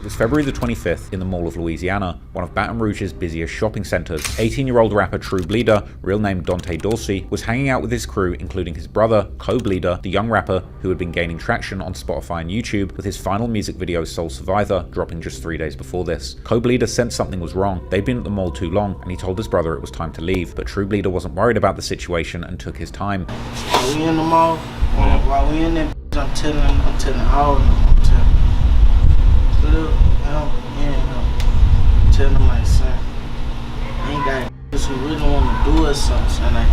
It was February the 25th in the Mall of Louisiana, one of Baton Rouge's busiest shopping centers. 18-year-old rapper True Bleeda, real name Dante Dorsey, was hanging out with his crew, including his brother, Co-Bleeda, the young rapper who had been gaining traction on Spotify and YouTube, with his final music video Soul Survivor dropping just 3 days before this. Co-Bleeda sensed something was wrong. They'd been at the mall too long, and he told his brother it was time to leave, but True Bleeda wasn't worried about the situation and took his time. While we in the mall, while we in there, I'm telling all of them, tell them like, son, you ain't got this who really want to do us something, son. Like,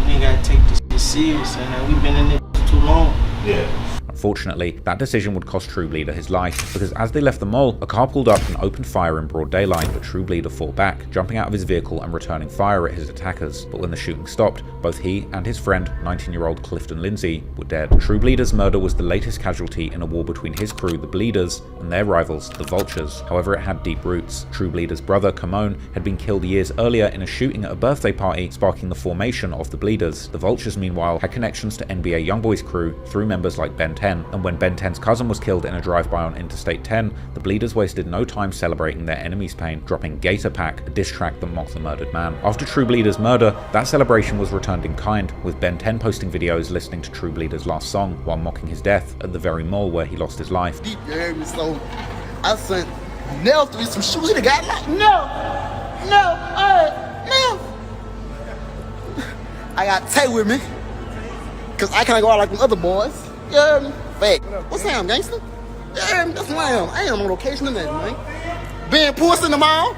we ain't got to take this shit serious, and like, we've been in it too long. Yeah. Unfortunately, that decision would cost True Bleeda his life, because as they left the mall, a car pulled up and opened fire in broad daylight, but True Bleeda fought back, jumping out of his vehicle and returning fire at his attackers. But when the shooting stopped, both he and his friend, 19-year-old Clifton Lindsay, were dead. True Bleeda's murder was the latest casualty in a war between his crew, the Bleedas, and their rivals, the Vultures. However, it had deep roots. True Bleeda's brother, Camone, had been killed years earlier in a shooting at a birthday party, sparking the formation of the Bleedas. The Vultures, meanwhile, had connections to NBA YoungBoy's crew through members like Ben 10, and when Ben 10's cousin was killed in a drive-by on Interstate 10, the Bleedas wasted no time celebrating their enemy's pain, dropping Gator Pack, a diss track that mocked the murdered man. After True Bleeda's murder, that celebration was returned in kind, with Ben 10 posting videos listening to True Bleeda's last song while mocking his death at the very mall where he lost his life. Deep, you heard me? So I sent nails to some shoes. He got like, no, I got Tay with me, cause I can't go out like them other boys. You heard me? Fake. What's Sam, gangster? Yeah, that's who I am. I am on location and that, man. Being pussy in the mall.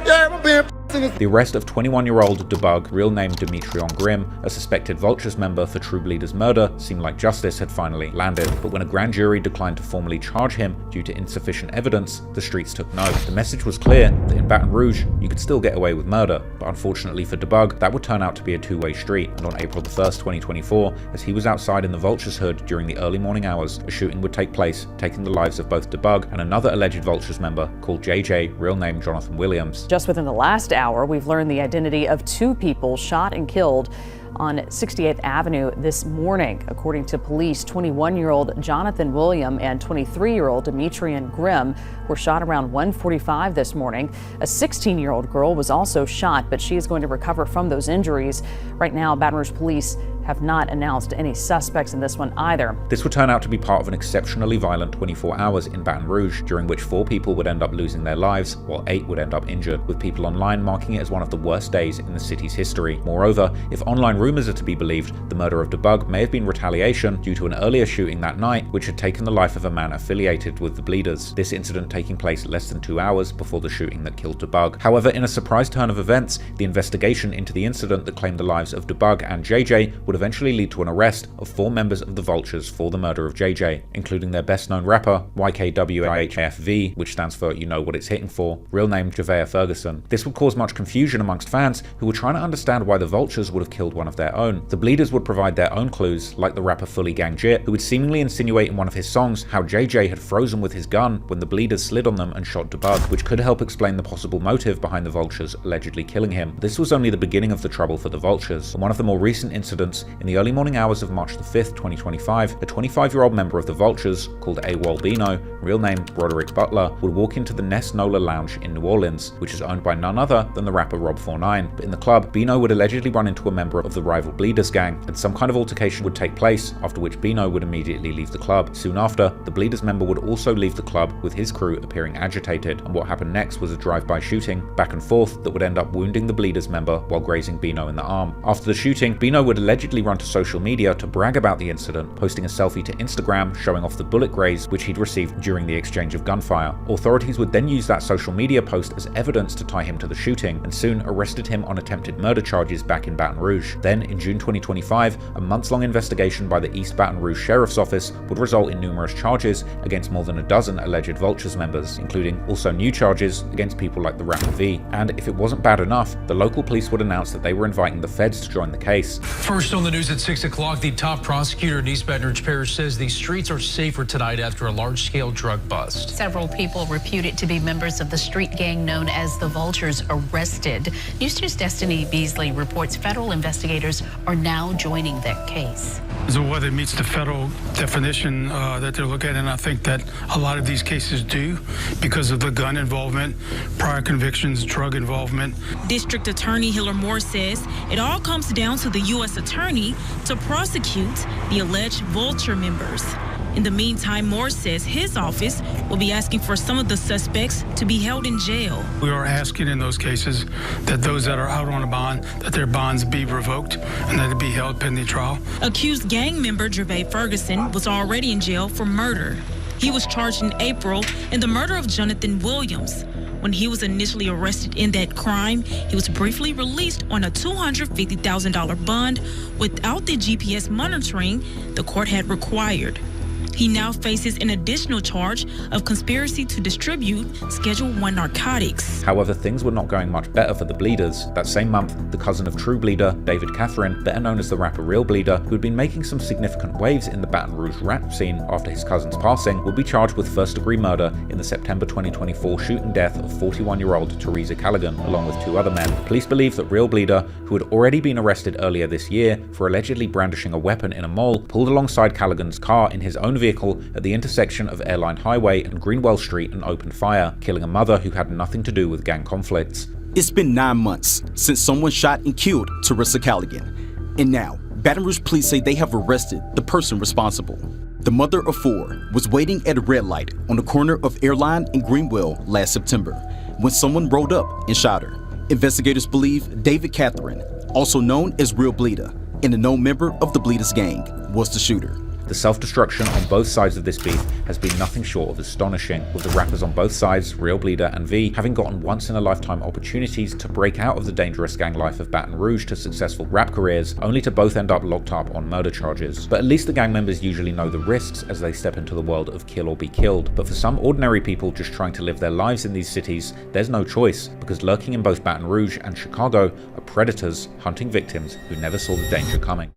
Yeah, I'm being pussy in the... The arrest of 21-year-old Debug, real name Demetrion Grimm, a suspected Vultures member for True Bleeda's murder, seemed like justice had finally landed. But when a grand jury declined to formally charge him due to insufficient evidence, the streets took note. The message was clear that in Baton Rouge, you could still get away with murder. But unfortunately for Debug, that would turn out to be a two-way street. And on April the 1st, 2024, as he was outside in the Vultures hood during the early morning hours, a shooting would take place, taking the lives of both Debug and another alleged Vultures member called JJ, real name Jonathan Williams. Just within the last hour, we've learned the identity of two people shot and killed on 68th Avenue this morning. According to police, 21-year-old Jonathan William and 23-year-old Demetrion Grimm were shot around 1:45 this morning. A 16-year-old girl was also shot, but she is going to recover from those injuries. Right now, Baton Rouge police have not announced any suspects in this one either. This would turn out to be part of an exceptionally violent 24 hours in Baton Rouge, during which 4 people would end up losing their lives, while 8 would end up injured, with people online marking it as one of the worst days in the city's history. Moreover, if online rumors are to be believed, the murder of Debug may have been retaliation due to an earlier shooting that night, which had taken the life of a man affiliated with the Bleedas. This incident taking place less than 2 hours before the shooting that killed Debug. However, in a surprise turn of events, the investigation into the incident that claimed the lives of Debug and JJ would eventually lead to an arrest of 4 members of the Vultures for the murder of JJ, including their best known rapper, YKWHFV, which stands for You Know What It's Hitting For, real name Javea Ferguson. This would cause much confusion amongst fans who were trying to understand why the Vultures would have killed one of their own. The Bleedas would provide their own clues, like the rapper Fully Gang Jit, who would seemingly insinuate in one of his songs how JJ had frozen with his gun when the Bleedas slid on them and shot Debug, which could help explain the possible motive behind the Vultures allegedly killing him. This was only the beginning of the trouble for the Vultures. In one of the more recent incidents, in the early morning hours of March the 5th, 2025, a 25-year-old member of the Vultures, called AWOL Bino, real name Broderick Butler, would walk into the Nest Nola Lounge in New Orleans, which is owned by none other than the rapper Rob49. But in the club, Bino would allegedly run into a member of the rival Bleedas gang, and some kind of altercation would take place, after which Bino would immediately leave the club. Soon after, the Bleedas member would also leave the club, with his crew appearing agitated, and what happened next was a drive-by shooting, back and forth, that would end up wounding the Bleedas member while grazing Bino in the arm. After the shooting, Bino would allegedly run to social media to brag about the incident, posting a selfie to Instagram showing off the bullet graze which he'd received during the exchange of gunfire. Authorities would then use that social media post as evidence to tie him to the shooting, and soon arrested him on attempted murder charges back in Baton Rouge. Then, in June 2025, a months-long investigation by the East Baton Rouge Sheriff's Office would result in numerous charges against more than a dozen alleged Vultures members, including also new charges against people like the rapper V. And if it wasn't bad enough, the local police would announce that they were inviting the feds to join the case. First On the news at 6 o'clock, the top prosecutor in East Baton Rouge Parish says these streets are safer tonight after a large-scale drug bust. Several people reputed to be members of the street gang known as the Vultures arrested. News 2's Destiny Beasley reports federal investigators are now joining that case. So whether it meets the federal definition that they're looking at, and I think that a lot of these cases do because of the gun involvement, prior convictions, drug involvement. District Attorney Hiller Moore says it all comes down to the U.S. Attorney to prosecute the alleged Vulture members. In the meantime, Moore says his office will be asking for some of the suspects to be held in jail. We are asking in those cases that those that are out on a bond, that their bonds be revoked and that it be held pending trial. Accused gang member Gervais Ferguson was already in jail for murder. He was charged in April in the murder of Jonathan Williams. When he was initially arrested in that crime, he was briefly released on a $250,000 bond without the GPS monitoring the court had required. He now faces an additional charge of conspiracy to distribute Schedule I narcotics. However, things were not going much better for the Bleedas. That same month, the cousin of True Bleeda, David Catherine, better known as the rapper Real Bleeda, who had been making some significant waves in the Baton Rouge rap scene after his cousin's passing, would be charged with first-degree murder in the September 2024 shooting death of 41-year-old Teresa Callaghan, along with 2 other men. Police believe that Real Bleeda, who had already been arrested earlier this year for allegedly brandishing a weapon in a mall, pulled alongside Callaghan's car in his own vehicle at the intersection of Airline Highway and Greenwell Street and opened fire, killing a mother who had nothing to do with gang conflicts. It's been 9 months since someone shot and killed Teresa Callaghan, and now Baton Rouge police say they have arrested the person responsible. The mother of 4 was waiting at a red light on the corner of Airline and Greenwell last September when someone rolled up and shot her. Investigators believe David Catherine, also known as Real Bleeda, and a known member of the Bleedas gang, was the shooter. The self-destruction on both sides of this beef has been nothing short of astonishing, with the rappers on both sides, Real Bleeda and V, having gotten once-in-a-lifetime opportunities to break out of the dangerous gang life of Baton Rouge to successful rap careers, only to both end up locked up on murder charges. But at least the gang members usually know the risks as they step into the world of kill or be killed. But for some ordinary people just trying to live their lives in these cities, there's no choice, because lurking in both Baton Rouge and Chicago are predators hunting victims who never saw the danger coming.